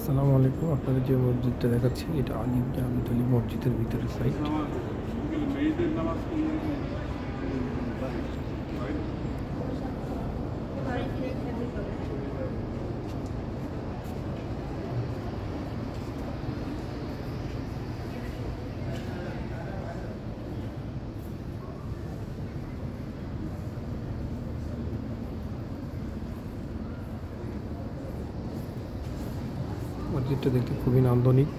আসসালামু আলাইকুম। আপনাদের যে মসজিদটা দেখাচ্ছি এটা আলী ইবনে আবু তালিব মসজিদের ভিতরের সাইড। মসজিদটা দেখতে খুবই নান্দনিক।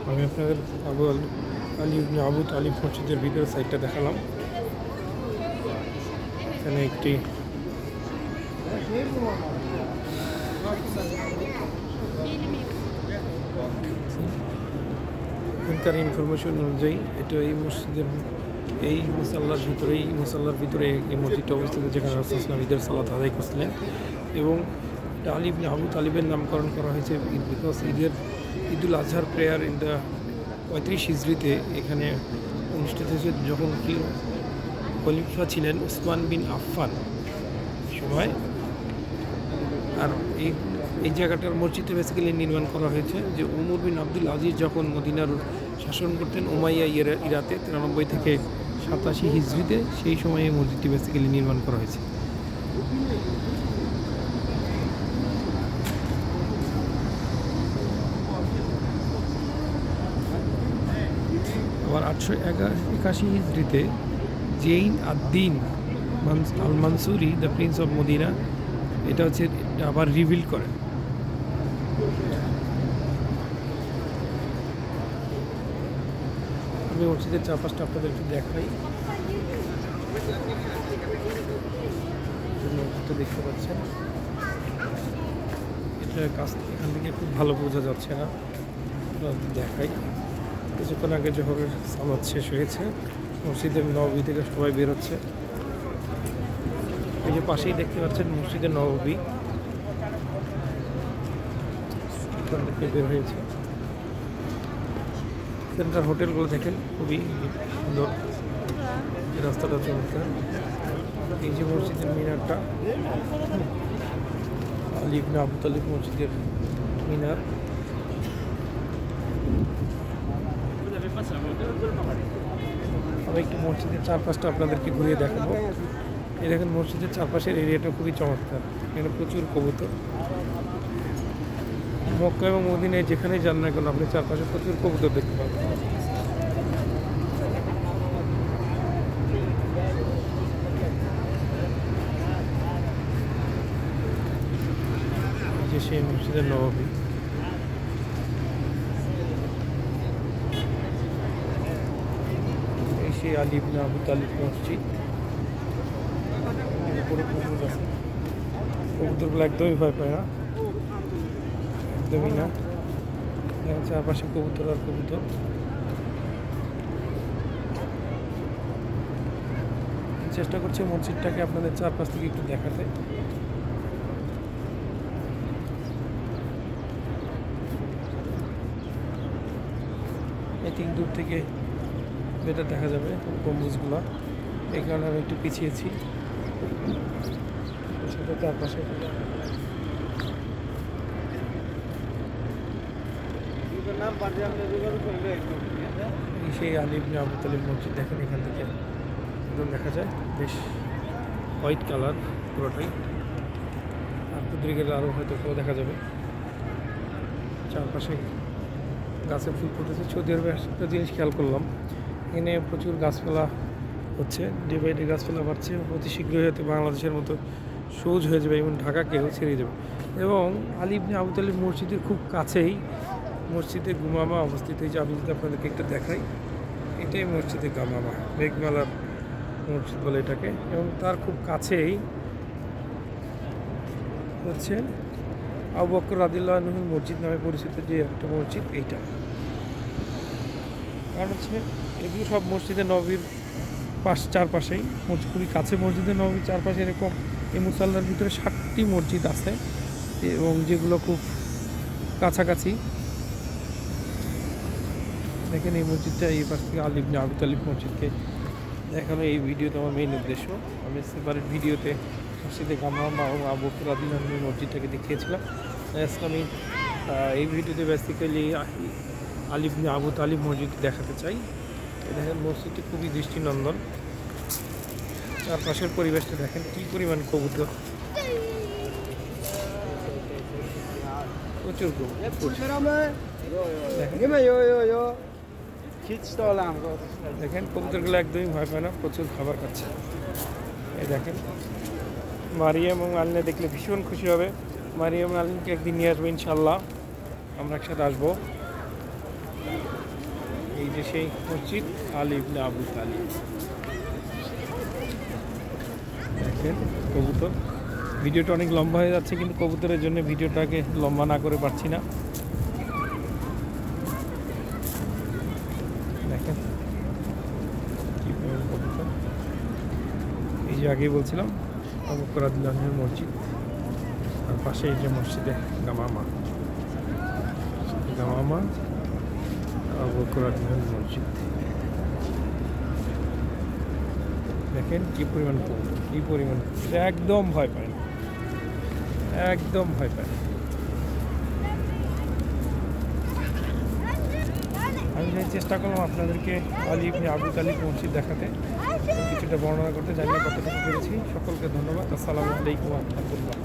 আমি আপনাদের আলী ইবনে আবু তালিব মসজিদের ভিতরের সাইডটা দেখালাম। এখানে একটি এখানকার ইনফরমেশন অনুযায়ী এটা এই মুসাল্লার ভিতরে এই মসজিদটা অবস্থিত, যেখানে রাসূল সাল্লাল্লাহু আলাইহি ওয়াসাল্লাম ঈদের সালাত আদায় করছিলেন। এবং আলী ইবনে আবু তালিবের নামকরণ করা হয়েছে বিকজ ঈদুল আজহার প্রেয়ার ইন দ্য 35 হিজরিতে এখানে অনুষ্ঠিত হয়েছে, যখন কি খলিফা ছিলেন উসমান বিন আফফান সময়। আর এই জায়গাটার মসজিদে বেসিক্যালি নির্মাণ করা হয়েছে যে উমর বিন আব্দুল আজিজ যখন মদিনার শাসন করতেন উমাইয়া ইরাতে 93 থেকে 87 হিজরিতে, সেই সময় এই মসজিদটি বেসিক্যালি নির্মাণ করা হয়েছে। আবার 881 হিজরিতে Zain ad Din al Mansuri the prince of Medina এটা আবার রিবিল্ড করেন। আমি মসজিদের চারপাশটা আপনাদেরকে দেখাই। মসজিদটা দেখতে পাচ্ছেন, এটা এখান থেকে খুব ভালো বোঝা যাচ্ছে না, দেখাই। কিছুক্ষণ আগে জোহরের সালাত শেষ হয়েছে, মসজিদের নববী থেকে সবাই বেরোচ্ছে। এই যে পাশেই দেখতে পাচ্ছেন মসজিদের নববী, এখান থেকে বের হয়েছে। সেন্টার হোটেলগুলো দেখেন খুবই সুন্দর, রাস্তাটা চমৎকার। এই যে মসজিদের মিনারটা, আলী ইবনে আবু তালিব মসজিদের মিনার। আমি একটু মসজিদের চারপাশটা আপনাদেরকে ঘুরিয়ে দেখাবো। এই দেখেন মসজিদের চারপাশের এরিয়াটা খুবই চমৎকার, এখানে প্রচুর কবুতর। মক্কা এবং মদিনায় যেখানেই যান না কেন আপনি চারপাশে প্রচুর কবুতর দেখতে পাবেন। যে সেই মসজিদের নববী, এই সেই আলী ইবনে আবু তালিব মসজিদ। কবুতরগুলো একদমই ভয় পায় না, একদমই না। চারপাশে কবুতর আর কবুতর। চেষ্টা করছি মসজিদটাকে আপনাদের চারপাশ থেকে একটু দেখাতে। ঠিক দূর থেকে যেটা দেখা যাবে গম্বুজগুলো, এই কারণে আমি একটু পিছিয়েছি। সেটা চারপাশে সেই আলী ইবনে আবু তালিব মসজিদ দেখেন, এখান থেকে একদম দেখা যায়, বেশ হোয়াইট কালার পুরোটাই। আর কুদরি গেলে আরও হয়তো দেখা যাবে। চারপাশে গাছে ফুল ফুটেছে। সৌদি আরবে একটা জিনিস খেয়াল করলাম, এখানে প্রচুর গাছপালা হচ্ছে, ডে বাই ডে গাছপালা বাড়ছে। অতি শীঘ্রই হয়তো বাংলাদেশের মতো সবুজ হয়ে যাবে এবং ঢাকাকেও ছেড়ে যাবে। এবং আলী ইবনে আবু তালিব মসজিদের খুব কাছেই মসজিদে গুমামা অবস্থিত। এই যে আমি যদি আপনাদেরকে একটা দেখাই, এটাই মসজিদে গামামা, মেঘমালার মসজিদ বলে এটাকে। এবং তার খুব কাছেই হচ্ছে আবু বকর রাদিয়াল্লাহু আনহু মসজিদ নামে পরিচিত যে একটা মসজিদ এইটা। কারণ হচ্ছে এগুলো সব মসজিদে নববীর চারপাশেই খুবই কাছে মসজিদে নববীর চারপাশে এরকম এই মুসাল্লার ভিতরে 7টি মসজিদ আছে এবং যেগুলো খুব কাছাকাছি। দেখেন এই মসজিদটা এই পাশ থেকে আলী ইবনে আবু তালিব মসজিদকে দেখানো এই ভিডিওতে আমার মেইন উদ্দেশ্য। আমি সেপারেট ভিডিওতে মসজিদে গামামা এবং আবু বকর রাদিয়াল্লাহু আনহু মসজিদটাকে দেখিয়েছিলাম। আজকে আমি এই ভিডিওতে বেসিক্যালি আলী ইবনে আবু তালিব মসজিদ দেখাতে চাই। দেখেন মসজিদটি খুবই দৃষ্টিনন্দন, চারপাশের পরিবেশটা দেখেন কী পরিমাণ কবুতর, প্রচুর কবুতর দেখেন কবুতরগুলো একদমই ভয় পায় না, প্রচুর খাবার খাচ্ছে। এই দেখেন মারিয়াম এবং আলিনা দেখলে ভীষণ খুশি হবে। মারিয়াম আলিনকে একদিন নিয়ে আসবো ইনশাল্লাহ, আমরা একসাথে আসবো। এই যে সেই মসজিদ আলী ইবনে আবু তালিব। দেখেন কবুতর, ভিডিওটা অনেক লম্বা হয়ে যাচ্ছে কিন্তু কবুতরের জন্য ভিডিওটাকে লম্বা না করে পারছি না। দেখেন কি কবুতর। এই যে আগেই বলছিলাম আবু বকর রাদিয়াল্লাহু আনহুর মসজিদ, আর পাশে এই যে মসজিদে গামামা আবু বকর রাদিয়াল্লাহু আনহুর মসজিদ। দেখেন কি পরিমাণ কবুতর, কি পরিমাণ একদম ভয় পায় না, একদম ভয় পায় না। আমি চেষ্টা করলাম আপনাদেরকে আলী ইবনে আবু তালিব মসজিদ দেখাতে, কিছুটা বর্ণনা করতে, জানি না কতটুকু পেরেছি। সকলকে ধন্যবাদ। আসসালামু আলাইকুম ওয়া রাহমাতুল্লাহ।